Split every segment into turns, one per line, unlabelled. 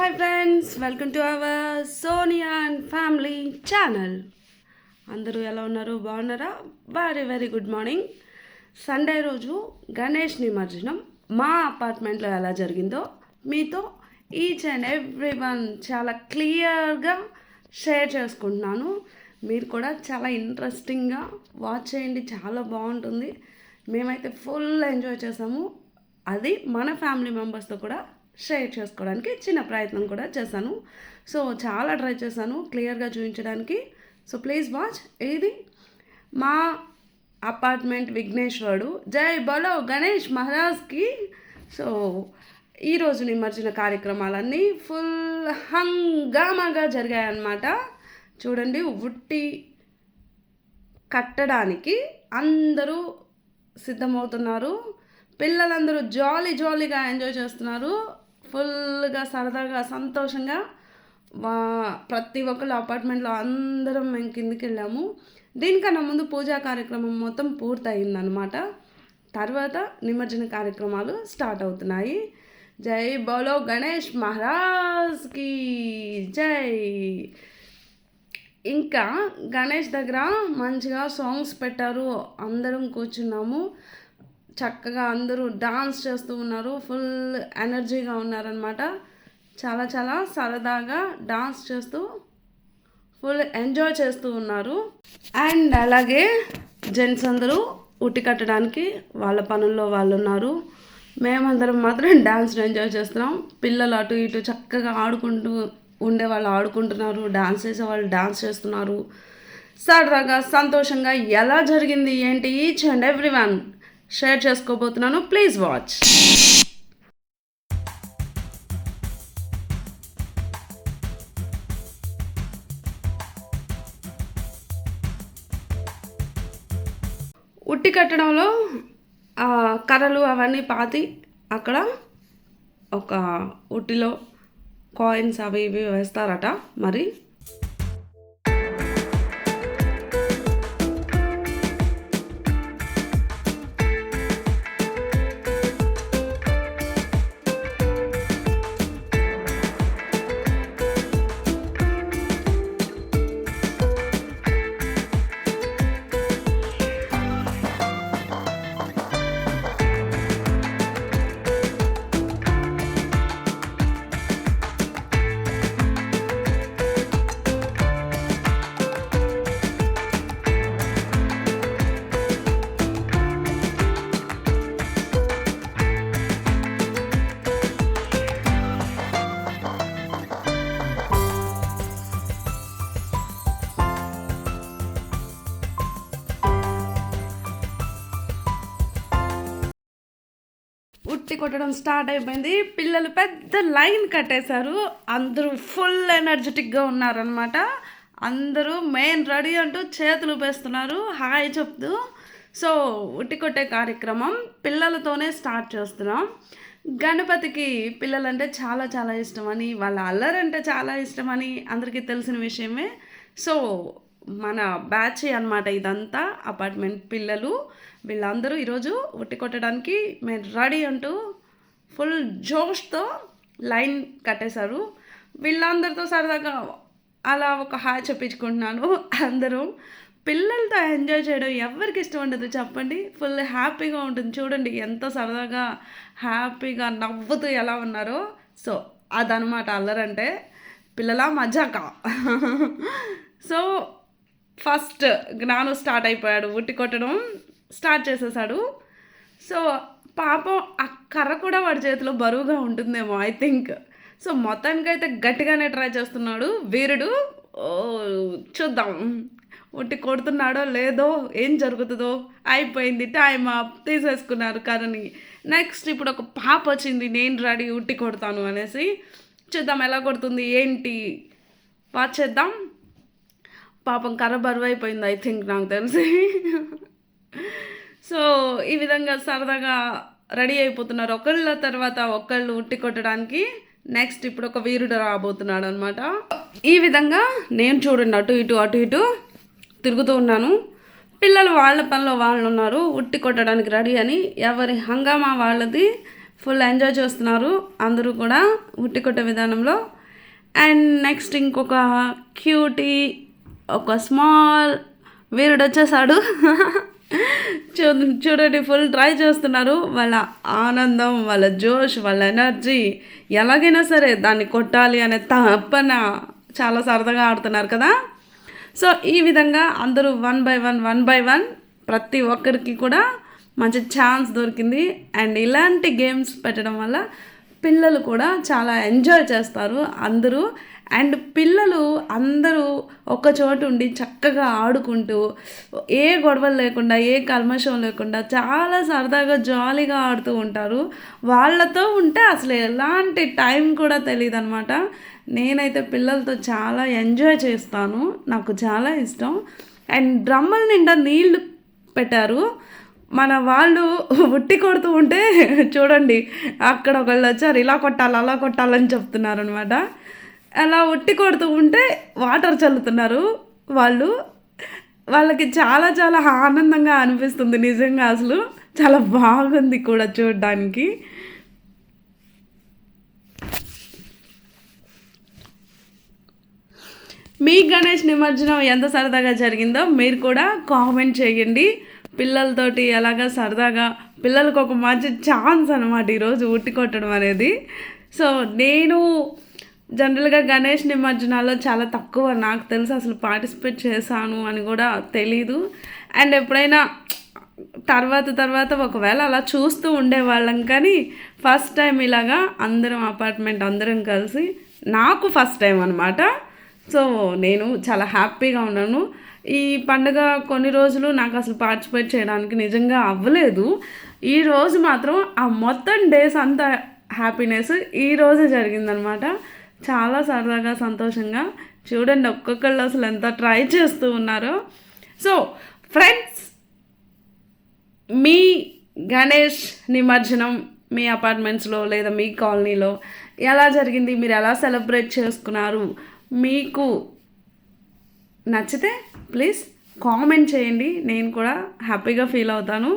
Hi friends, welcome to our Sonia and family channel. అందరూ ఎలా ఉన్నారు? బాగున్నారా? Very good morning. సండే రోజు గణేష్ నిమజ్జనం మా అపార్ట్మెంట్లో ఎలా జరిగిందో మీతో ఈచ్ అండ్ ఎవ్రీ వన్ చాలా క్లియర్గా షేర్ చేసుకుంటున్నాను. మీరు కూడా చాలా ఇంట్రెస్టింగ్గా వాచ్ చేయండి, చాలా బాగుంటుంది. మేమైతే ఫుల్ ఎంజాయ్ చేసాము. అది మన ఫ్యామిలీ మెంబర్స్తో కూడా షేర్ చేసుకోవడానికి చిన్న ప్రయత్నం కూడా చేశాను. సో చాలా ట్రై చేశాను క్లియర్గా చూపించడానికి. So please watch. ఇది మా అపార్ట్మెంట్ విఘ్నేశ్వరుడు. జై బలో గణేష్ మహారాజ్కి. సో ఈరోజు నిమజ్జన కార్యక్రమాలన్నీ ఫుల్ హంగామాగా జరిగాయన్నమాట. చూడండి, ఉట్టి కట్టడానికి అందరూ సిద్ధమవుతున్నారు. పిల్లలందరూ జాలీగా ఎంజాయ్ చేస్తున్నారు. ఫుల్గా సరదాగా సంతోషంగా ప్రతి ఒక్కళ్ళు అపార్ట్మెంట్లో అందరం మేము కిందికి వెళ్ళాము. దీనికన్నా ముందు పూజా కార్యక్రమం మొత్తం పూర్తయిందనమాట. తర్వాత నిమజ్జన కార్యక్రమాలు స్టార్ట్ అవుతున్నాయి. జై బోలో గణేష్ మహారాజ్కి జై. ఇంకా గణేష్ దగ్గర మంచిగా సాంగ్స్ పెట్టారు. అందరం కూర్చున్నాము. చక్కగా అందరూ డాన్స్ చేస్తూ ఉన్నారు. ఫుల్ ఎనర్జీగా ఉన్నారనమాట. చాలా సరదాగా డాన్స్ చేస్తూ ఫుల్ ఎంజాయ్ చేస్తూ ఉన్నారు. అండ్ అలాగే జెంట్స్ అందరూ ఉట్టి కట్టడానికి వాళ్ళ పనుల్లో వాళ్ళు ఉన్నారు. మేమందరం మాత్రం డాన్స్ ఎంజాయ్ చేస్తున్నాం. పిల్లలు అటు ఇటు చక్కగా ఆడుకుంటూ ఉండేవాళ్ళు ఆడుకుంటున్నారు, డాన్స్ చేసేవాళ్ళు డాన్స్ చేస్తున్నారు. సరదాగా సంతోషంగా ఎలా జరిగింది ఏంటి each and every one share చేసుకోబోతున్నాను. Please watch. ఉట్టి కట్టడంలో కర్రలు అవన్నీ పాతి అక్కడ ఒక ఉట్టిలో కాయిన్స్ అవి ఇవి వేస్తారట. మరి ఉట్టి కొట్టడం స్టార్ట్ అయిపోయింది. పిల్లలు పెద్ద లైన్ కట్టేశారు. అందరూ ఫుల్ ఎనర్జెటిక్గా ఉన్నారనమాట. అందరూ మెయిన్ రెడీ అంటూ చేతులు పేస్తున్నారు, హాయ్ చెప్తూ. సో ఉట్టి కొట్టే కార్యక్రమం పిల్లలతోనే స్టార్ట్ చేస్తున్నాం. గణపతికి పిల్లలంటే చాలా ఇష్టమని, వాళ్ళ అల్లరంటే చాలా ఇష్టమని అందరికీ తెలిసిన విషయమే. సో మన బ్యాచ్ అనమాట ఇదంతా. అపార్ట్మెంట్ పిల్లలు వీళ్ళందరూ ఈరోజు ఉట్టి కొట్టడానికి మేము రెడీ అంటూ ఫుల్ జోష్తో లైన్ కట్టేశారు. వీళ్ళందరితో సరదాగా అలా ఒక హాయ్ చెప్పించుకుంటున్నాను. అందరూ పిల్లలతో ఎంజాయ్ చేయడం ఎవరికి ఇష్టం ఉండదు చెప్పండి. ఫుల్ హ్యాపీగా ఉంటుంది. చూడండి ఎంత సరదాగా హ్యాపీగా నవ్వుతూ ఎలా ఉన్నారో. సో అదనమాట అల్లరంటే, పిల్లల మజాక. సో ఫస్ట్ జ్ఞాను స్టార్ట్ అయిపోయాడు, ఉట్టి కొట్టడం స్టార్ట్ చేసేసాడు. సో పాపం ఆ కర్ర కూడా వాడి చేతిలో బరువుగా ఉంటుందేమో ఐ థింక్. సో మొత్తానికైతే గట్టిగానే ట్రై చేస్తున్నాడు వీరుడు. చూద్దాం ఉట్టి కొడుతున్నాడో లేదో, ఏం జరుగుతుందో. అయిపోయింది, టైం అప్, తీసేసుకున్నారు కర్రని. నెక్స్ట్ ఇప్పుడు ఒక పాప వచ్చింది, నేను రెడీ ఉట్టి కొడతాను అనేసి. చూద్దాం ఎలా కొడుతుంది ఏంటి, వాచ్ చేద్దాం. పాపం కర్ర బరువు అయిపోయింది ఐ థింక్, నాకు తెలిసి. సో ఈ విధంగా సరదాగా రెడీ అయిపోతున్నారు ఒకళ్ళ తర్వాత ఒకళ్ళు ఉట్టి కొట్టడానికి. నెక్స్ట్ ఇప్పుడు ఒక వీరుడు రాబోతున్నాడు అనమాట. ఈ విధంగా నేను చూడండి అటు ఇటు తిరుగుతూ ఉన్నాను. పిల్లలు వాళ్ళ పనిలో వాళ్ళు ఉన్నారు, ఉట్టి కొట్టడానికి రెడీ అని. ఎవరి హంగామా వాళ్ళది. ఫుల్ ఎంజాయ్ చేస్తున్నారు అందరూ కూడా ఉట్టి కొట్టే విధానంలో. అండ్ నెక్స్ట్ ఇంకొక క్యూటీ ఒక స్మాల్ వీరుడు వచ్చేసాడు. చూడండి ఫుల్ ట్రై చేస్తున్నారు. వాళ్ళ ఆనందం, వాళ్ళ జోష్, వాళ్ళ ఎనర్జీ ఎలాగైనా సరే దాన్ని కొట్టాలి అనే తప్పన చాలా సరదాగా ఆడుతున్నారు కదా. సో ఈ విధంగా అందరూ వన్ బై వన్ ప్రతి ఒక్కరికి కూడా మంచి ఛాన్స్ దొరికింది. అండ్ ఇలాంటి గేమ్స్ పెట్టడం వల్ల పిల్లలు కూడా చాలా ఎంజాయ్ చేస్తారు అందరూ. అండ్ పిల్లలు అందరూ ఒక చోటు ఉండి చక్కగా ఆడుకుంటూ ఏ గొడవలు లేకుండా ఏ కల్మషం లేకుండా చాలా సరదాగా జాలీగా ఆడుతూ ఉంటారు. వాళ్ళతో ఉంటే అసలు ఎలాంటి టైం కూడా తెలియదు అనమాట. నేనైతే పిల్లలతో చాలా ఎంజాయ్ చేస్తాను, నాకు చాలా ఇష్టం. అండ్ డ్రమ్ముల నిండా నీళ్లు పెట్టారు. మన వాళ్ళు ఉట్టి కొడుతూ ఉంటే చూడండి అక్కడ ఒకళ్ళు వచ్చారు, ఇలా కొట్టాలి అలా కొట్టాలని చెప్తున్నారు అనమాట. అలా ఉట్టి కొడుతూ ఉంటే వాటర్ చల్లుతున్నారు వాళ్ళకి చాలా చాలా ఆనందంగా అనిపిస్తుంది నిజంగా. అసలు చాలా బాగుంది కూడా చూడడానికి. మీ గణేష్ నిమజ్జనం ఎంత సరదాగా జరిగిందో మీరు కూడా కామెంట్ చేయండి. పిల్లలతోటి ఎలాగా సరదాగా పిల్లలకు ఒక మంచి ఛాన్స్ అనమాట ఈరోజు ఉట్టి కొట్టడం అనేది. సో నేను జనరల్గా గణేష్ నిమజ్జనాల్లో చాలా తక్కువ, నాకు తెలిసి అసలు పార్టిసిపేట్ చేశాను అని కూడా తెలీదు. అండ్ ఎప్పుడైనా తర్వాత ఒకవేళ అలా చూస్తూ ఉండేవాళ్ళం, కానీ ఫస్ట్ టైం ఇలాగా అందరం అపార్ట్మెంట్ అందరం కలిసి నాకు ఫస్ట్ టైం అనమాట. సో నేను చాలా హ్యాపీగా ఉన్నాను. ఈ పండుగ కొన్ని రోజులు నాకు అసలు పార్టిసిపేట్ చేయడానికి నిజంగా అవ్వలేదు. ఈరోజు మాత్రం ఆ మొత్తం డేస్ అంతా హ్యాపీనెస్ ఈరోజే జరిగిందనమాట. చాలా సరదాగా సంతోషంగా చూడండి ఒక్కొక్కళ్ళు అసలు ఎంత ట్రై చేస్తూ ఉన్నారో. సో ఫ్రెండ్స్, మీ గణేష్ నిమజ్జనం మీ అపార్ట్మెంట్స్లో లేదా మీ కాలనీలో ఎలా జరిగింది, మీరు ఎలా సెలబ్రేట్ చేసుకున్నారు, మీకు నచ్చితే ప్లీజ్ కామెంట్ చేయండి, నేను కూడా హ్యాపీగా ఫీల్ అవుతాను.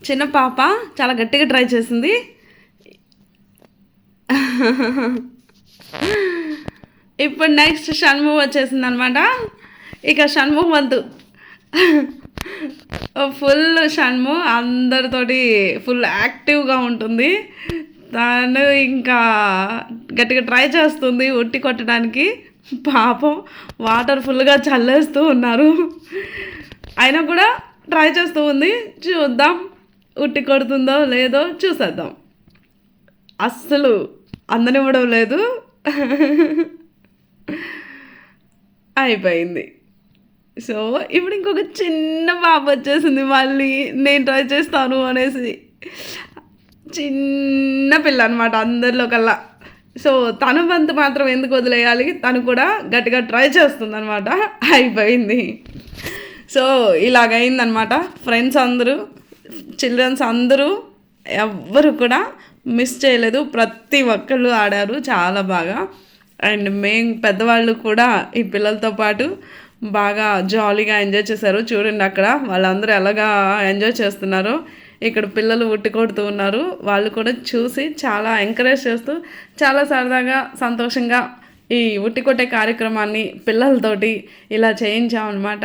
చిన్న పాప చాలా గట్టిగా ట్రై చేసింది. ఇప్పుడు నెక్స్ట్ షణ్ము వచ్చేసింది అనమాట. ఇక షణ్ము వంతు ఫుల్ షణ్ము అందరితోటి ఫుల్ యాక్టివ్గా ఉంటుంది. తను ఇంకా గట్టిగా ట్రై చేస్తుంది ఉట్టి కొట్టడానికి. పాపం వాటర్ ఫుల్గా చల్లేస్తూ ఉన్నారు, అయినా కూడా ట్రై చేస్తూ ఉంది. చూద్దాం ఉట్టి కొడుతుందో లేదో చూసేద్దాం. అస్సలు అందనివ్వడం లేదు. అయిపోయింది. సో ఇప్పుడు ఇంకొక చిన్న పాప వచ్చేసింది, మళ్ళీ నేను ట్రై చేస్తాను అనేసి. చిన్న పిల్ల అనమాట అందరిలో కల్లా. సో తను వంతు మాత్రం ఎందుకు వదిలేయాలి, తను కూడా గట్టిగా ట్రై చేస్తుంది అనమాట. అయిపోయింది. సో ఇలాగైందనమాట. ఫ్రెండ్స్ అందరూ, చిల్డ్రన్స్ అందరూ ఎవ్వరు కూడా మిస్ చేయలేదు, ప్రతి ఒక్కళ్ళు ఆడారు చాలా బాగా. అండ్ మేము పెద్దవాళ్ళు కూడా ఈ పిల్లలతో పాటు బాగా జాలీగా ఎంజాయ్ చేశారు. చూడండి అక్కడ వాళ్ళందరూ ఎలాగా ఎంజాయ్ చేస్తున్నారో. ఇక్కడ పిల్లలు ఉట్టి కొడుతూ ఉన్నారు. వాళ్ళు కూడా చూసి చాలా ఎంకరేజ్ చేస్తూ చాలా సరదాగా సంతోషంగా ఈ ఉట్టి కొట్టే కార్యక్రమాన్ని పిల్లలతోటి ఇలా చేయించామన్నమాట.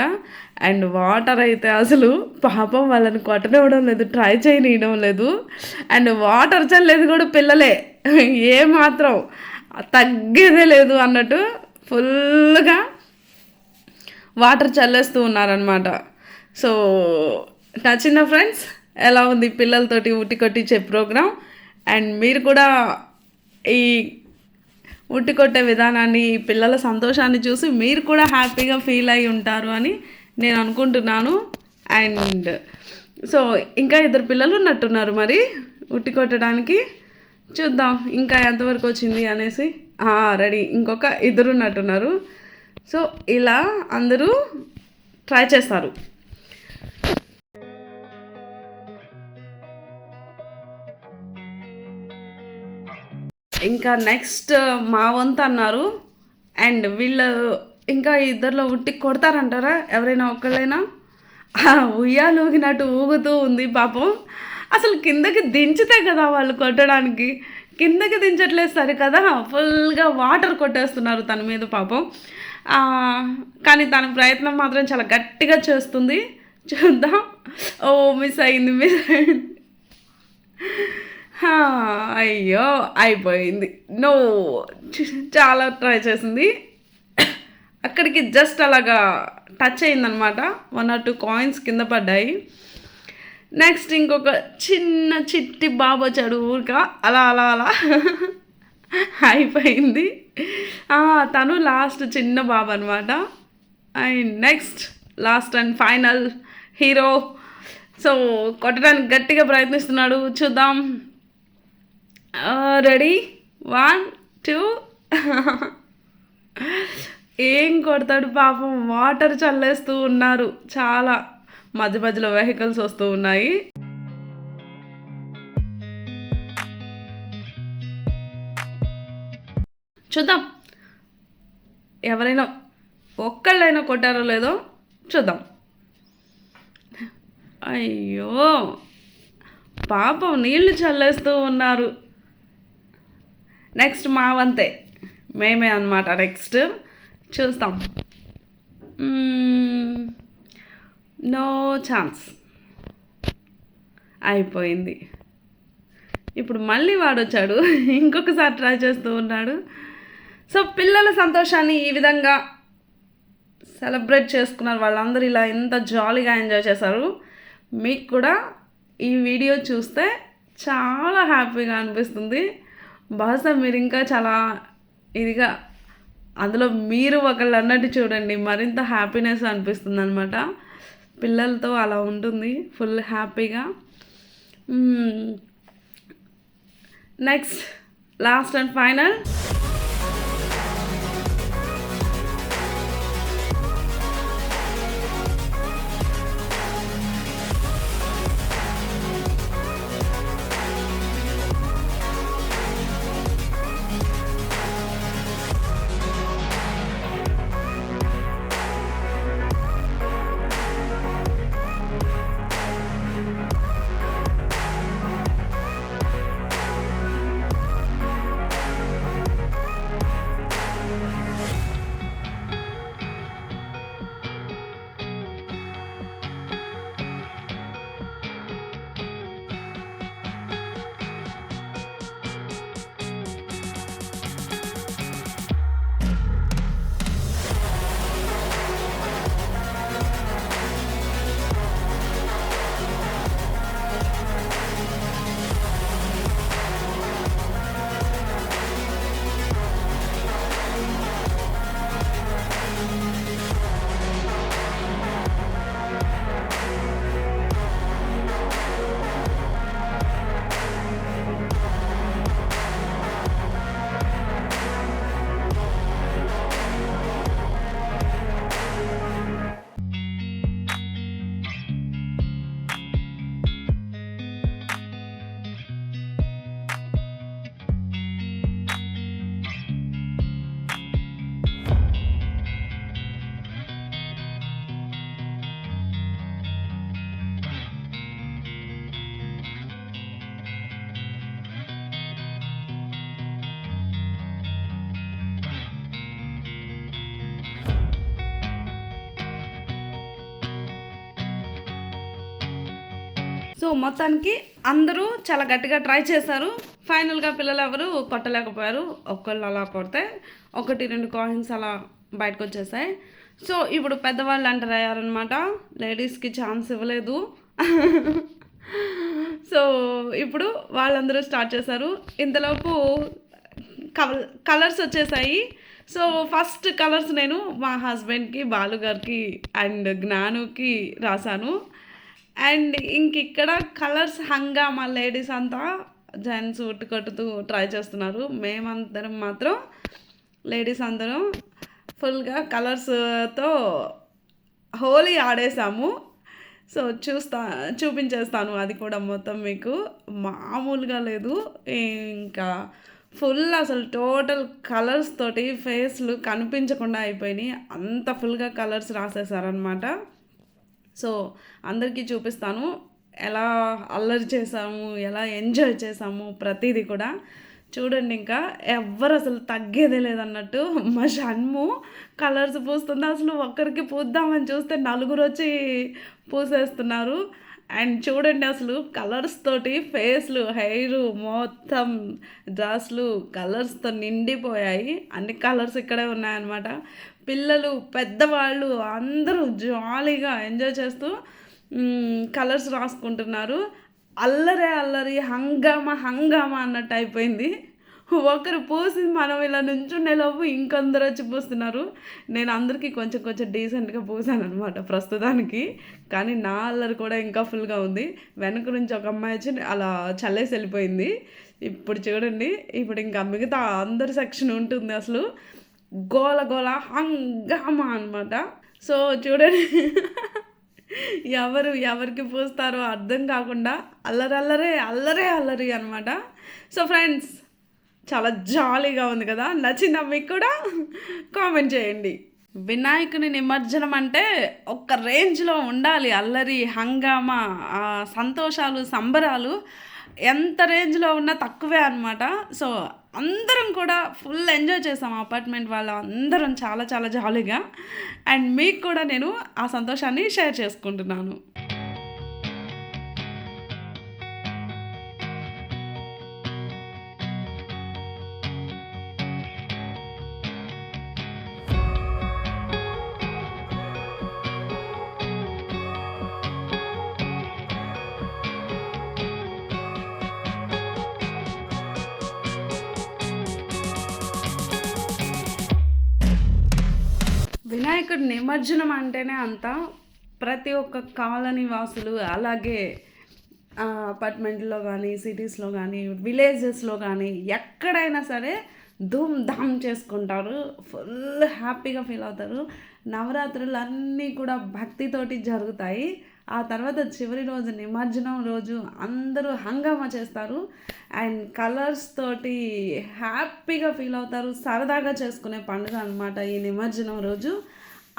అండ్ వాటర్ అయితే అసలు పాపం వాళ్ళని కొట్టనివ్వడం లేదు, ట్రై చేయనివ్వడం లేదు. అండ్ వాటర్ చల్లేదు కూడా పిల్లలే, ఏమాత్రం తగ్గేదే లేదు అన్నట్టు ఫుల్గా వాటర్ చల్లేస్తూ ఉన్నారనమాట. సో నచ్చిందా ఫ్రెండ్స్? ఎలా ఉంది పిల్లలతోటి ఉట్టి కొట్టించే ప్రోగ్రాం? అండ్ మీరు కూడా ఈ ఉట్టి కొట్టే విధానాన్ని, పిల్లల సంతోషాన్ని చూసి మీరు కూడా హ్యాపీగా ఫీల్ అయి ఉంటారు అని నేను అనుకుంటున్నాను. అండ్ సో ఇంకా 2 పిల్లలు ఉన్నట్టున్నారు మరి ఉట్టి కొట్టడానికి. చూద్దాం ఇంకా ఎంతవరకు వచ్చింది అనేసి. రెడీ, ఇంకొక 2 ఉన్నట్టున్నారు. సో ఇలా అందరూ ట్రై చేస్తారు. ఇంకా నెక్స్ట్ మా వంతు అన్నారు. అండ్ వీళ్ళు ఇంకా 2లో ఉట్టి కొడతారంటారా ఎవరైనా ఒక్కళ్ళైనా? ఉయ్యాలు ఊగినట్టు ఊగుతూ ఉంది పాపం. అసలు కిందకి దించితే కదా వాళ్ళు కొట్టడానికి, కిందకి దించట్లేదు సరే కదా, ఫుల్గా వాటర్ కొట్టేస్తున్నారు తన మీద పాపం. కానీ తన ప్రయత్నం మాత్రం చాలా గట్టిగా చేస్తుంది. చూద్దాం. మిస్ అయింది. అయ్యో అయిపోయింది. నో, చాలా ట్రై చేసింది. అక్కడికి జస్ట్ అలాగా టచ్ అయిందనమాట. 1 or 2 కాయిన్స్ కింద పడ్డాయి. నెక్స్ట్ ఇంకొక చిన్న చిట్టి బాబు వచ్చాడు ఊరిక, అలా అలా అలా అయిపోయింది. తను లాస్ట్ చిన్న బాబు అనమాట. And next last and final hero. So కొట్టడానికి గట్టిగా ప్రయత్నిస్తున్నాడు. చూద్దాం. రెడీ, 1, 2. ఏం కొడతాడు పాపం, వాటర్ చల్లేస్తూ ఉన్నారు. చాలా మధ్య మధ్యలో వెహికల్స్ వస్తూ ఉన్నాయి. చూద్దాం ఎవరైనా ఒక్కళ్ళైనా కొట్టారో లేదో చూద్దాం. అయ్యో పాపం నీళ్లు చల్లేస్తూ ఉన్నారు. నెక్స్ట్ మా వంతే, మేమే అన్నమాట. నెక్స్ట్ చూస్తాం. నో ఛాన్స్, అయిపోయింది. ఇప్పుడు మళ్ళీ వాడు వచ్చాడు, ఇంకొకసారి ట్రై చేస్తూ ఉన్నాడు. సో పిల్లల సంతోషాన్ని ఈ విధంగా సెలబ్రేట్ చేసుకున్నారు వాళ్ళందరూ. ఇలా ఎంత జాలీగా ఎంజాయ్ చేశారు. మీకు కూడా ఈ వీడియో చూస్తే చాలా హ్యాపీగా అనిపిస్తుంది. బహుశా మీరు ఇంకా చాలా ఇదిగా అందులో మీరు ఒకళ్ళు అన్నట్టు చూడండి, మరింత హ్యాపీనెస్ అనిపిస్తుంది అనమాట. పిల్లలతో అలా ఉంటుంది, ఫుల్ హ్యాపీగా. Next last and final. So మొత్తానికి అందరూ చాలా గట్టిగా ట్రై చేశారు. ఫైనల్గా పిల్లలు ఎవరు కొట్టలేకపోయారు. ఒకళ్ళు అలా కొడితే 1-2 కాయిన్స్ అలా బయటకు వచ్చేసాయి. సో ఇప్పుడు పెద్దవాళ్ళు ఎంటర్ అయ్యారనమాట. లేడీస్కి ఛాన్స్ ఇవ్వలేదు. సో ఇప్పుడు వాళ్ళందరూ స్టార్ట్ చేశారు. ఇంతలోపు కలర్స్ వచ్చేసాయి. సో ఫస్ట్ కలర్స్ నేను మా హస్బెండ్కి, బాలుగారికి అండ్ జ్ఞానుకి రాశాను. అండ్ ఇక్కడ కలర్స్ హంగామా లేడీస్ అంతా జెంట్స్ కొట్టుతూ ట్రై చేస్తున్నారు. మేమందరం మాత్రం లేడీస్ అందరం ఫుల్గా కలర్స్తో హోలీ ఆడేసాము. సో చూపించేస్తాను అది కూడా మొత్తం మీకు. మామూలుగా లేదు, ఇంకా ఫుల్ అసలు టోటల్ కలర్స్ తోటి ఫేస్లు కనిపించకుండా అయిపోయినాయి. అంత ఫుల్గా కలర్స్ రాసేసారనమాట. సో అందరికీ చూపిస్తాను ఎలా అల్లరి చేసాము, ఎలా ఎంజాయ్ చేసాము ప్రతిదీ కూడా చూడండి. ఇంకా ఎవ్వరు అసలు తగ్గేదే లేదన్నట్టు మా షణ్ము కలర్స్ పూస్తుంది. అసలు ఒక్కరికి పూద్దామని చూస్తే 4 వచ్చి పూసేస్తున్నారు. అండ్ చూడండి అసలు కలర్స్ తోటి ఫేస్లు, హెయిర్ మొత్తం డ్రెస్లు కలర్స్తో నిండిపోయాయి. అన్ని కలర్స్ ఇక్కడే ఉన్నాయన్నమాట. పిల్లలు, పెద్దవాళ్ళు అందరూ జాలీగా ఎంజాయ్ చేస్తూ కలర్స్ రాసుకుంటున్నారు. అల్లరి హంగామా అన్నట్టు అయిపోయింది. ఒకరు పూసి మనం ఇలా నుంచుండేలోపు ఇంకొందరు వచ్చి పూస్తున్నారు. నేను అందరికీ కొంచెం డీసెంట్గా పూసాను అనమాట ప్రస్తుతానికి. కానీ నా అల్లరి కూడా ఇంకా ఫుల్గా ఉంది. వెనక నుంచి ఒక అమ్మాయి వచ్చి అలా చల్లేసి వెళ్ళిపోయింది. ఇప్పుడు చూడండి, ఇప్పుడు ఇంకా మిగతా అందరి సెక్షన్ ఉంటుంది. అసలు గోల హంగామా అనమాట. సో చూడండి ఎవరికి పూస్తారో అర్థం కాకుండా అల్లరి అనమాట. సో ఫ్రెండ్స్, చాలా జాలీగా ఉంది కదా, నచ్చిందా మీకు కూడా? కామెంట్ చేయండి. వినాయకుని నిమజ్జనం అంటే ఒక రేంజ్లో ఉండాలి. అల్లరి, హంగామా, సంతోషాలు, సంబరాలు ఎంత రేంజ్లో ఉన్నా తక్కువే అనమాట. సో అందరం కూడా ఫుల్ ఎంజాయ్ చేసాం. అపార్ట్మెంట్ వాళ్ళు అందరం చాలా జాలీగా. అండ్ మీకు కూడా నేను ఆ సంతోషాన్ని షేర్ చేసుకుంటున్నాను. వినాయకుడి నిమజ్జనం అంటేనే అంత ప్రతి ఒక్క కాలనీ వాసులు, అలాగే అపార్ట్మెంట్లో కానీ, సిటీస్లో కానీ, విలేజెస్లో కానీ ఎక్కడైనా సరే ధూమ్ ధామ్ చేసుకుంటారు. ఫుల్ హ్యాపీగా ఫీల్ అవుతారు. నవరాత్రులు అన్నీ కూడా భక్తితోటి జరుగుతాయి. ఆ తర్వాత చివరి రోజు నిమజ్జనం రోజు అందరూ హంగామా చేస్తారు. అండ్ కలర్స్ తోటి హ్యాపీగా ఫీల్ అవుతారు. సరదాగా చేసుకునే పండుగ అనమాట ఈ నిమజ్జనం రోజు.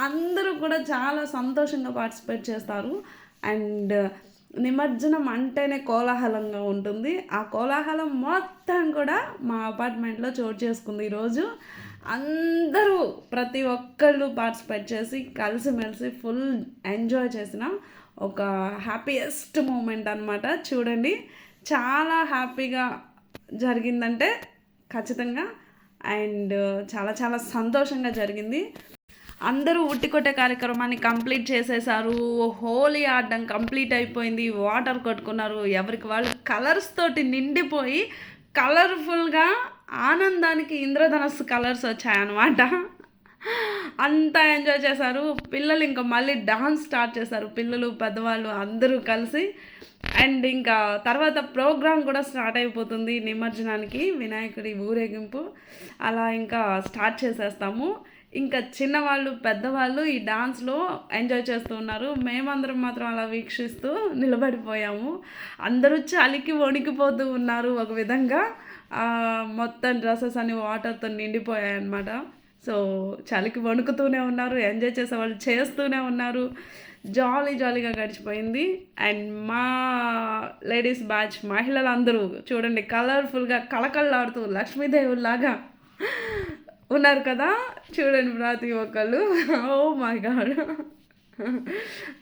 అందరూ కూడా చాలా సంతోషంగా పార్టిసిపేట్ చేస్తారు. అండ్ నిమజ్జనం అంటేనే కోలాహలంగా ఉంటుంది. ఆ కోలాహలం మొత్తం కూడా మా అపార్ట్మెంట్లో చోటు చేసుకుంది ఈరోజు. అందరూ ప్రతి ఒక్కళ్ళు పార్టిసిపేట్ చేసి కలిసిమెలిసి ఫుల్ ఎంజాయ్ చేసిన ఒక హ్యాపీయెస్ట్ మూమెంట్ అనమాట. చూడండి, చాలా హ్యాపీగా జరిగిందంటే ఖచ్చితంగా. అండ్ చాలా సంతోషంగా జరిగింది. అందరూ ఉట్టికొట్టే కార్యక్రమాన్ని కంప్లీట్ చేసేసారు. హోలీ ఆడడం కంప్లీట్ అయిపోయింది. వాటర్ కొట్టుకున్నారు. ఎవరికి వాళ్ళు కలర్స్ తోటి నిండిపోయి కలర్ఫుల్గా ఆనందానికి ఇంద్రధనస్సు కలర్స్ వచ్చాయన్నమాట. అంతా ఎంజాయ్ చేశారు. పిల్లలు ఇంకా మళ్ళీ డాన్స్ స్టార్ట్ చేశారు. పిల్లలు, పెద్దవాళ్ళు అందరూ కలిసి. అండ్ ఇంకా తర్వాత ప్రోగ్రామ్ కూడా స్టార్ట్ అయిపోతుంది నిమజ్జనానికి, వినాయకుడి ఊరేగింపు. అలా ఇంకా స్టార్ట్ చేసేస్తాము. ఇంకా చిన్నవాళ్ళు, పెద్దవాళ్ళు ఈ డాన్స్లో ఎంజాయ్ చేస్తూ ఉన్నారు. మేమందరం మాత్రం అలా వీక్షిస్తూ నిలబడిపోయాము. అందరూ చలికి వణికిపోతూ ఉన్నారు. ఒక విధంగా మొత్తం డ్రెస్సెస్ అన్ని వాటర్తో నిండిపోయాయి అన్నమాట. సో చలికి వణుకుతూనే ఉన్నారు, ఎంజాయ్ చేసేవాళ్ళు చేస్తూనే ఉన్నారు. జాలీగా గడిచిపోయింది. అండ్ మా లేడీస్ బ్యాచ్ మహిళలందరూ చూడండి కలర్ఫుల్గా కళకళలాడుతూ లక్ష్మీదేవుల్లాగా ఉన్నారు కదా. చూడండి ప్రతి ఒక్కళ్ళు. ఓ మై గాడ్,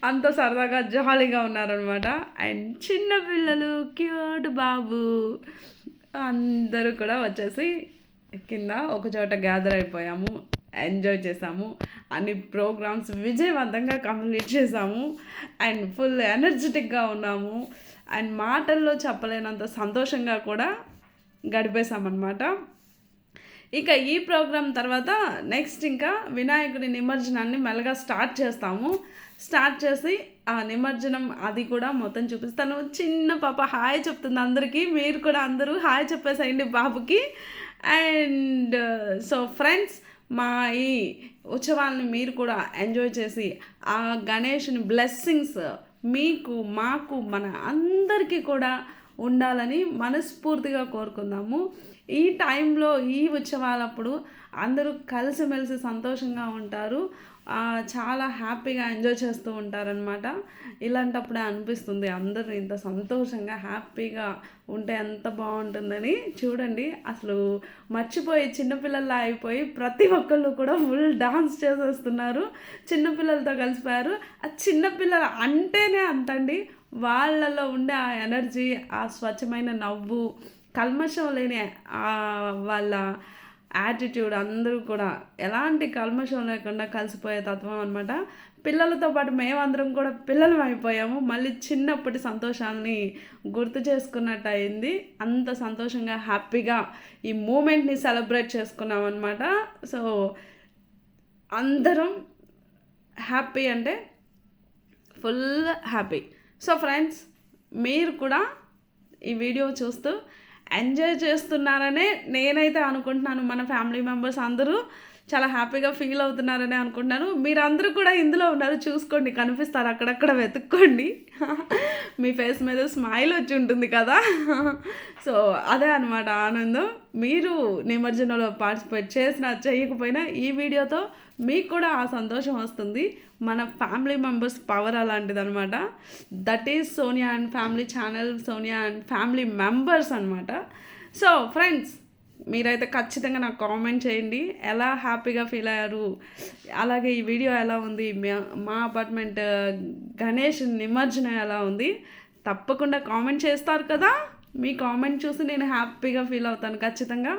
అంత సరదాగా జాలీగా ఉన్నారనమాట. అండ్ చిన్న పిల్లలు క్యూట్ బాబు అందరూ కూడా వచ్చేసి కింద ఒక చోట గ్యాదర్ అయిపోయాము. ఎంజాయ్ చేసాము. అన్ని ప్రోగ్రామ్స్ విజయవంతంగా కంప్లీట్ చేసాము. అండ్ ఫుల్ ఎనర్జెటిక్గా ఉన్నాము. అండ్ మాటల్లో చెప్పలేనంత సంతోషంగా కూడా గడిపేశామన్నమాట. ఇక ఈ ప్రోగ్రాం తర్వాత నెక్స్ట్ ఇంకా వినాయకుడి నిమజ్జనాన్ని మెల్లగా స్టార్ట్ చేస్తాము. స్టార్ట్ చేసి ఆ నిమజ్జనం అది కూడా మొత్తం చూపిస్తాను. చిన్న పాప హాయ్ చెప్తుంది అందరికీ. మీరు కూడా అందరూ హాయ్ చెప్పేసేయండి బాబుకి. అండ్ సో ఫ్రెండ్స్, మా ఈ ఉత్సవాలని మీరు కూడా ఎంజాయ్ చేసి ఆ గణేషుని బ్లెస్సింగ్స్ మీకు మాకు మన అందరికీ కూడా ఉండాలని మనస్ఫూర్తిగా కోరుకుందాము. ఈ టైంలో ఈ ఉత్సవాలప్పుడు అందరూ కలిసిమెలిసి సంతోషంగా ఉంటారు. చాలా హ్యాపీగా ఎంజాయ్ చేస్తూ ఉంటారనమాట. ఇలాంటప్పుడే అనిపిస్తుంది అందరూ ఇంత సంతోషంగా హ్యాపీగా ఉంటే ఎంత బాగుంటుందని. చూడండి, అసలు మర్చిపోయి చిన్నపిల్లల్లా అయిపోయి ప్రతి ఒక్కళ్ళు కూడా ఫుల్ డాన్స్ చేసేస్తున్నారు. చిన్నపిల్లలతో కలిసిపోయారు. ఆ చిన్నపిల్లలు అంటేనే అంతండి, వాళ్ళలో ఉండే ఆ ఎనర్జీ, ఆ స్వచ్ఛమైన నవ్వు, కల్మషం లేని వాళ్ళ యాటిట్యూడ్, అందరూ కూడా ఎలాంటి కల్మషం లేకుండా కలిసిపోయే తత్వం అనమాట. పిల్లలతో పాటు మేమందరం కూడా పిల్లలం అయిపోయాము. మళ్ళీ చిన్నప్పటి సంతోషాలని గుర్తు చేసుకున్నట్టు అయింది. అంత సంతోషంగా హ్యాపీగా ఈ మూమెంట్ని సెలబ్రేట్ చేసుకున్నాం అనమాట. సో అందరం హ్యాపీ అంటే ఫుల్ హ్యాపీ. సో ఫ్రెండ్స్, మీరు కూడా ఈ వీడియో చూస్తూ ఎంజాయ్ చేస్తున్నారనే నేనైతే అనుకుంటున్నాను. మన ఫ్యామిలీ మెంబర్స్ అందరూ చాలా హ్యాపీగా ఫీల్ అవుతున్నారని అనుకుంటున్నాను. మీరందరూ కూడా ఇందులో ఉన్నారు, చూసుకోండి, కనిపిస్తారు, అక్కడక్కడ వెతుక్కోండి. మీ ఫేస్ మీద స్మైల్ వచ్చి ఉంటుంది కదా. సో అదే అనమాట ఆనందం. మీరు నిమజ్జనంలో పార్టిసిపేట్ చేసినా చేయకపోయినా ఈ వీడియోతో మీకు కూడా ఆ సంతోషం వస్తుంది. మన ఫ్యామిలీ మెంబర్స్ పవర్ అలాంటిదనమాట. That is Sonia and family channel, Sonia and family members అనమాట. సో ఫ్రెండ్స్, మీరైతే ఖచ్చితంగా నాకు కామెంట్ చేయండి, ఎలా హ్యాపీగా ఫీల్ అయ్యారు, అలాగే ఈ వీడియో ఎలా ఉంది, మా అపార్ట్మెంట్ గణేష్ నిమజ్జనం ఎలా ఉంది, తప్పకుండా కామెంట్ చేస్తారు కదా. మీ కామెంట్ చూసి నేను హ్యాపీగా ఫీల్ అవుతాను ఖచ్చితంగా.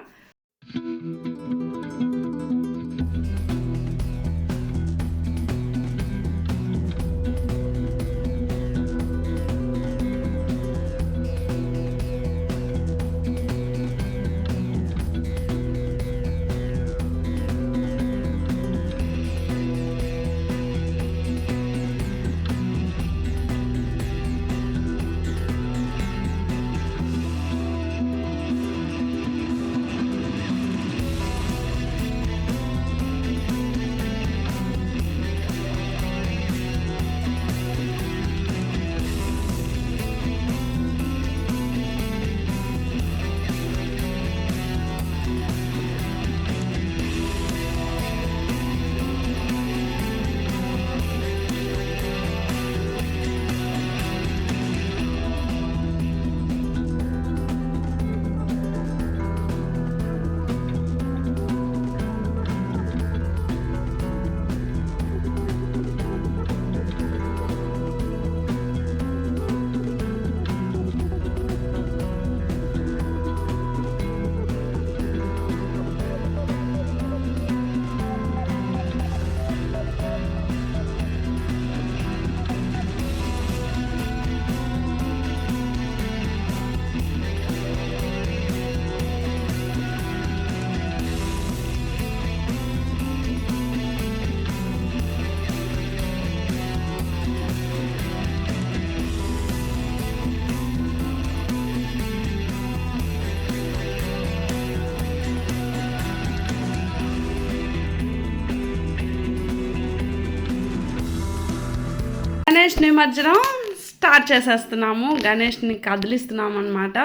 గణేష్ నిమజ్జనం స్టార్ట్ చేసేస్తున్నాము. గణేష్ని కదిలిస్తున్నాం అనమాట.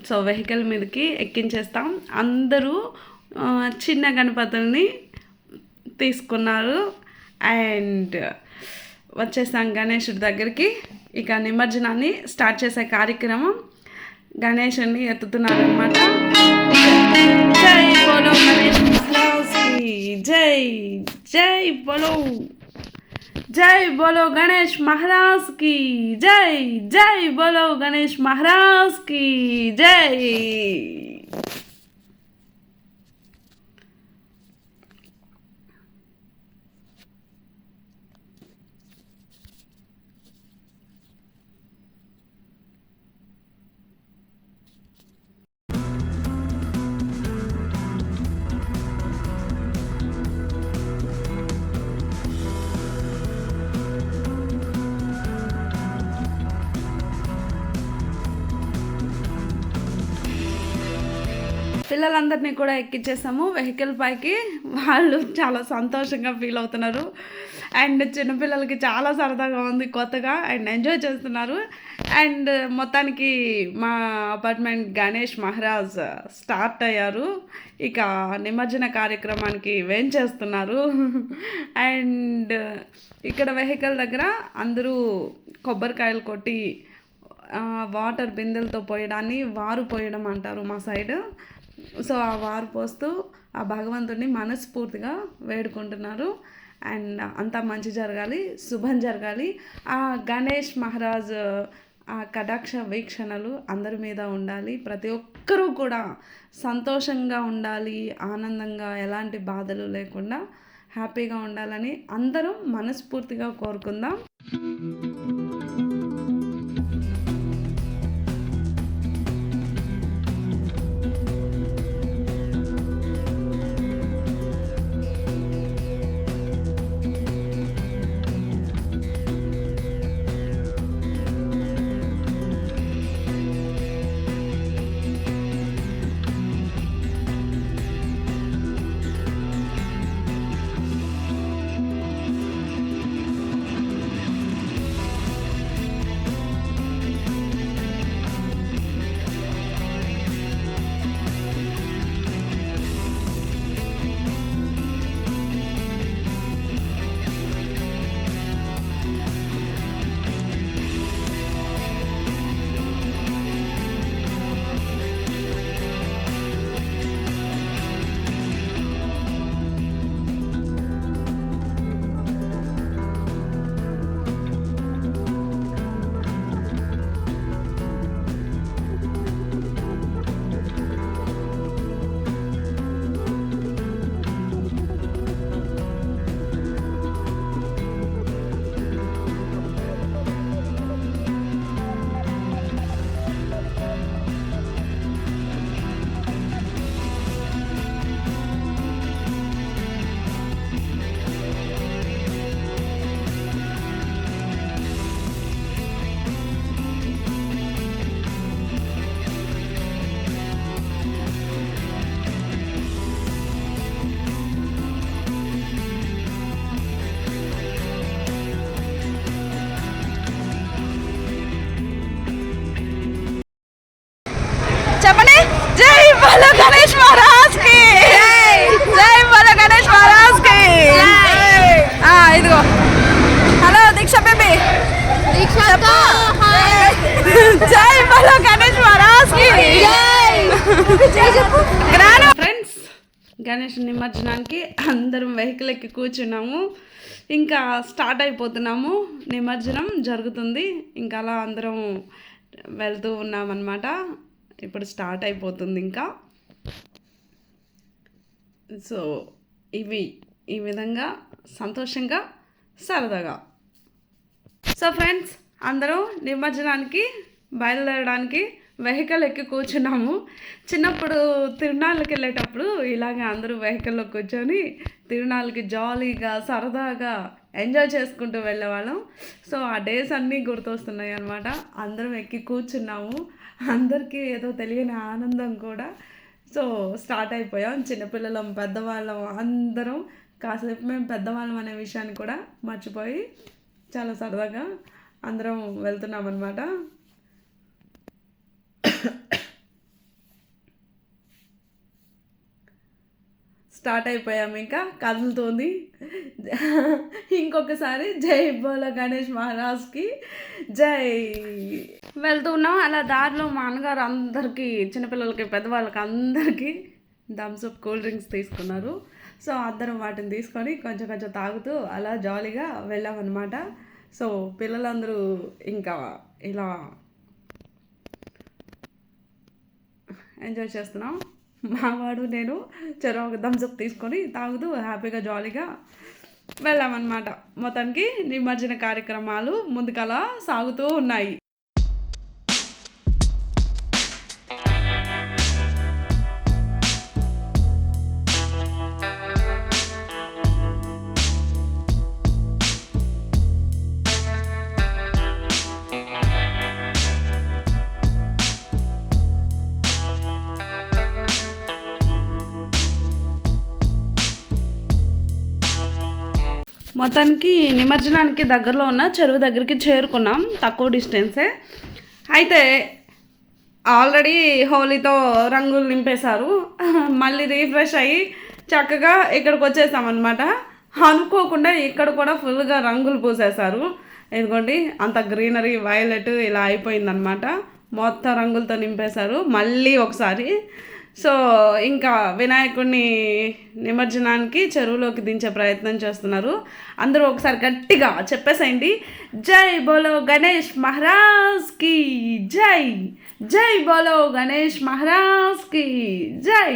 సో వెహికల్ మీదకి ఎక్కించేస్తాం. అందరూ చిన్న గణపతుల్ని తీసుకున్నారు. అండ్ వచ్చేసాం గణేశుడి దగ్గరికి. ఇక నిమజ్జనాన్ని స్టార్ట్ చేసే కార్యక్రమం. గణేశుని ఎత్తుతున్నారనమాట. జై బోలో గణేష్, జై జై బోలో, జై బోలో గణేష్ మహారాజ్ కి జై. జై బోలో గణేష్ మహారాజ్ కి జై. పిల్లలందరినీ కూడా ఎక్కించేసాము వెహికల్ పైకి. వాళ్ళు చాలా సంతోషంగా ఫీల్ అవుతున్నారు. అండ్ చిన్నపిల్లలకి చాలా సరదాగా ఉంది కొత్తగా, అండ్ ఎంజాయ్ చేస్తున్నారు. అండ్ మొత్తానికి మా అపార్ట్మెంట్ గణేష్ మహారాజ్ స్టార్ట్ అయ్యారు. ఇక నిమజ్జన కార్యక్రమానికి చేస్తున్నారు. అండ్ ఇక్కడ వెహికల్ దగ్గర అందరూ కొబ్బరికాయలు కొట్టి వాటర్ బిందెలతో పోయడాన్ని వారు పోయడం అంటారు మా సైడ్. సో ఆ వారు పోస్తూ ఆ భగవంతుడిని మనస్ఫూర్తిగా వేడుకుంటున్నారు. అండ్ అంతా మంచి జరగాలి, శుభం జరగాలి. ఆ గణేష్ మహారాజ్ ఆ కటాక్ష వీక్షణలు అందరి మీద ఉండాలి. ప్రతి ఒక్కరూ కూడా సంతోషంగా ఉండాలి, ఆనందంగా, ఎలాంటి బాధలు లేకుండా హ్యాపీగా ఉండాలని అందరం మనస్ఫూర్తిగా కోరుకుందాం. చెప్పండి. జై బోలో గణేష్ మహారాజ్ కి జై. బోలో గణేష్ మహారాజ్ కి ఇదిగో. హలో దీక్ష బేబీ. జై బోలో గణేష్ మహారాజ్ కి ఫ్రెండ్స్, గణేష్ నిమజ్జనానికి అందరం వెహికల్ ఎక్కి కూర్చున్నాము. ఇంకా స్టార్ట్ అయిపోతున్నాము. నిమజ్జనం జరుగుతుంది. ఇంకా అలా అందరం వెళ్తూ ఉన్నామన్నమాట. ఇప్పుడు స్టార్ట్ అయిపోతుంది ఇంకా. సో ఈ విధంగా సంతోషంగా సరదాగా. సో ఫ్రెండ్స్, అందరూ నిమజ్జనానికి బయలుదేరడానికి వెహికల్ ఎక్కి కూర్చున్నాము. చిన్నప్పుడు తిరునాళ్ళకి వెళ్ళేటప్పుడు ఇలాగే అందరూ వెహికల్లో కూర్చొని తిరునాళ్ళకి జాలీగా సరదాగా ఎంజాయ్ చేసుకుంటూ వెళ్ళేవాళ్ళం. సో ఆ డేస్ అన్నీ గుర్తొస్తున్నాయి అన్నమాట. అందరం ఎక్కి కూర్చున్నాము. అందరికీ ఏదో తెలియని ఆనందం కూడా. సో స్టార్ట్ అయిపోయాం. చిన్నపిల్లలం, పెద్దవాళ్ళం అందరం కాసేపు మేము పెద్దవాళ్ళం అనే విషయాన్ని కూడా మర్చిపోయి చాలా సరదాగా అందరం వెళ్తున్నాం అన్నమాట. స్టార్ట్ అయిపోయాం. ఇంకా కదులుతోంది. ఇంకొకసారి జై బోలో గణేష్ మహారాజ్కి జై. వెళ్తూ ఉన్నాం. అలా దారిలో మా అన్నగారు అందరికీ, చిన్నపిల్లలకి, పెద్దవాళ్ళకి అందరికీ థమ్స్అప్ కూల్ డ్రింక్స్ తీసుకున్నారు. సో అందరం వాటిని తీసుకొని కొంచెం కొంచెం తాగుతూ అలా జాలీగా వెళ్ళామన్నమాట. సో పిల్లలందరూ ఇంకా ఇలా ఎంజాయ్ చేస్తున్నాం. మావాడు నేను చెరో ఒక థమ్స్అప్ తీసుకొని తాగుతూ హ్యాపీగా జాలీగా వెళ్ళామన్నమాట. మొత్తానికి నిమజ్జన కార్యక్రమాలు ముందుకలా సాగుతూ ఉన్నాయి. మొత్తానికి నిమజ్జనానికి దగ్గరలో ఉన్న చెరువు దగ్గరికి చేరుకున్నాం, తక్కువ డిస్టెన్సే. అయితే ఆల్రెడీ హోలీతో రంగులు నింపేశారు. మళ్ళీ రీఫ్రెష్ అయ్యి చక్కగా ఇక్కడికి వచ్చేసామన్నమాట. అనుకోకుండా ఇక్కడ కూడా ఫుల్గా రంగులు పూసేశారు. ఇదిగోండి అంత గ్రీనరీ వైలెట్ ఇలా అయిపోయిందనమాట. మొత్తం రంగులతో నింపేశారు మళ్ళీ ఒకసారి. సో ఇంకా వినాయకుడిని నిమజ్జనానికి చెరువులోకి దించే ప్రయత్నం చేస్తున్నారు. అందరూ ఒకసారి గట్టిగా చెప్పేసేయండి, జై బోలో గణేష్ మహారాజ్కి జై, జై బోలో గణేష్ మహారాజ్కి జై,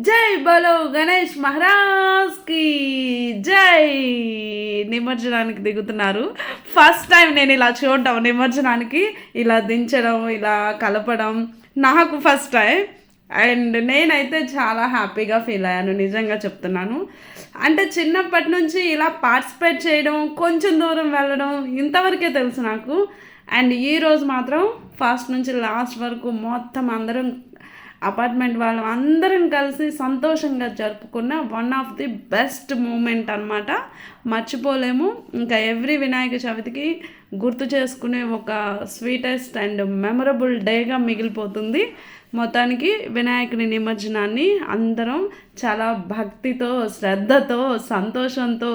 జై బోలో గణేష్ మహారాజ్కి జై. నిమజ్జనానికి దిగుతున్నారు. ఫస్ట్ టైం నేను ఇలా చూడటం, నిమజ్జనానికి ఇలా దించడం, ఇలా కలపడం నాకు ఫస్ట్ టైం. అండ్ నేనైతే చాలా హ్యాపీగా ఫీల్ అయ్యాను, నిజంగా చెప్తున్నాను. అంటే చిన్నప్పటి నుంచి ఇలా పార్టిసిపేట్ చేయడం, కొంచెం దూరం వెళ్ళడం ఇంతవరకే తెలుసు నాకు. అండ్ ఈరోజు మాత్రం ఫస్ట్ నుంచి లాస్ట్ వరకు మొత్తం అందరం అపార్ట్మెంట్ వాళ్ళు అందరం కలిసి సంతోషంగా జరుపుకున్న one of the best moment అనమాట. మర్చిపోలేము. ఇంకా ఎవ్రీ వినాయక చవితికి గుర్తు చేసుకునే ఒక స్వీటెస్ట్ అండ్ మెమరబుల్ డేగా మిగిలిపోతుంది. మొత్తానికి వినాయకుని నిమజ్జనాన్ని అందరం చాలా భక్తితో, శ్రద్ధతో, సంతోషంతో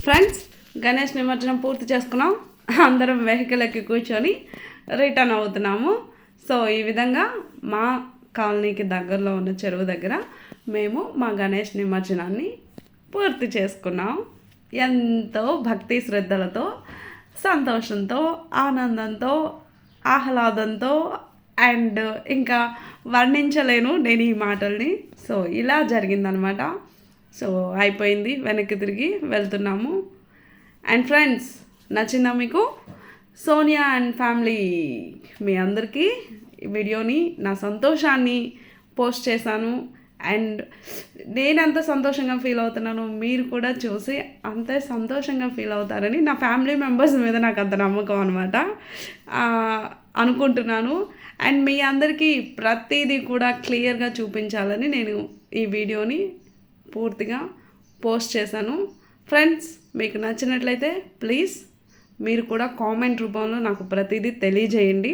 ఫ్రెండ్స్, గణేష్ నిమజ్జనం పూర్తి చేసుకున్నాం. అందరం వెహికల్ ఎక్కి కూర్చొని రిటర్న్ అవుతున్నాము. సో ఈ విధంగా మా కాలనీకి దగ్గరలో ఉన్న చెరువు దగ్గర మేము మా గణేష్ నిమజ్జనాన్ని పూర్తి చేసుకున్నాం. ఎంతో భక్తి శ్రద్ధలతో, సంతోషంతో, ఆనందంతో, ఆహ్లాదంతో. అండ్ ఇంకా వర్ణించలేను నేను ఈ మాటల్ని. సో ఇలా జరిగిందనమాట. సో అయిపోయింది, వెనక్కి తిరిగి వెళ్తున్నాము. అండ్ ఫ్రెండ్స్, నచ్చిందా మీకు? సోనియా అండ్ ఫ్యామిలీ మీ అందరికీ ఈ వీడియోని, నా సంతోషాన్ని పోస్ట్ చేశాను. అండ్ నేను అంత సంతోషంగా ఫీల్ అవుతున్నాను, మీరు కూడా చూసి అంతే సంతోషంగా ఫీల్ అవుతారని నా ఫ్యామిలీ మెంబర్స్ మీద నాకు అంత నమ్మకం అనమాట, అనుకుంటున్నాను. అండ్ మీ అందరికీ ప్రతిదీ కూడా క్లియర్గా చూపించాలని నేను ఈ వీడియోని పూర్తిగా పోస్ట్ చేశాను. ఫ్రెండ్స్, మీకు నచ్చినట్లయితే ప్లీజ్ మీరు కూడా కామెంట్ రూపంలో నాకు ప్రతిదీ తెలియజేయండి.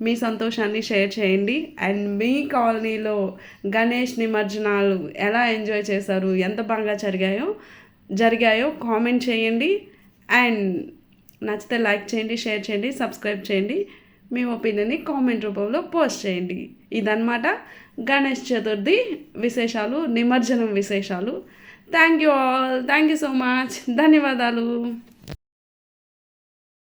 మీ సంతోషాన్ని షేర్ చేయండి. అండ్ మీ కాలనీలో గణేష్ నిమజ్జనాలు ఎలా ఎంజాయ్ చేశారు, ఎంత బాగా జరిగాయో కామెంట్ చేయండి. అండ్ నచ్చితే లైక్ చేయండి, షేర్ చేయండి, సబ్స్క్రైబ్ చేయండి. మీ ఒపీనియన్ని కామెంట్ రూపంలో పోస్ట్ చేయండి. ఇదన్నమాట గణేష్ చతుర్థి విశేషాలు, నిమజ్జనం విశేషాలు. Thank you all, thank you so much, ధన్యవాదాలు.